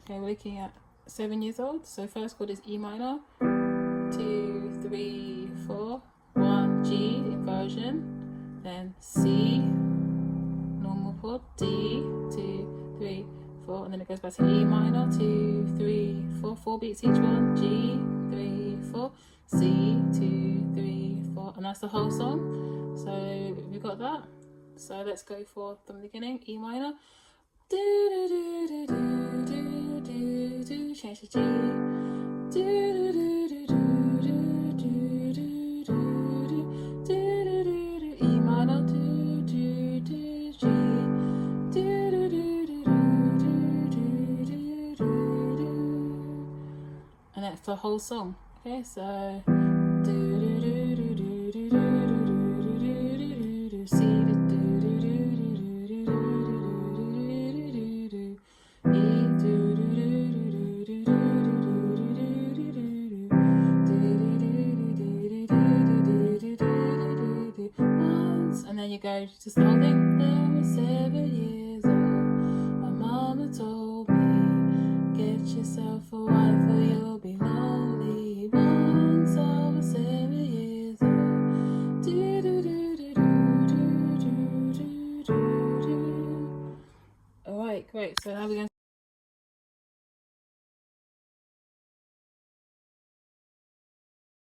Okay, we're looking at 7 years old. So first chord is E minor, 2, 3, 4, 1, G, inversion, then C, normal chord, D, 2, 3, 4, and then it goes back to E minor, 2, 3, 4, 4 beats each one, G, 3, 4, C, 2, 3, 4, and that's the whole song. So we got that. So let's go for from the beginning. E minor, do do do do do do do do, change to G, do do do do do do do do do do do do, E minor, do do do G, do do do do do do do do, and that's the whole song. Okay, so do do do do do do do do do do, C, do do do do do do do do, E, do do do do do do do do, once, and then you go just the whole thing. I was 7 years old. My mama told me, get yourself a wife or you'll be lonely. Once I was 7 years old. Do do do do do do do do do. All right, great. So now we're going to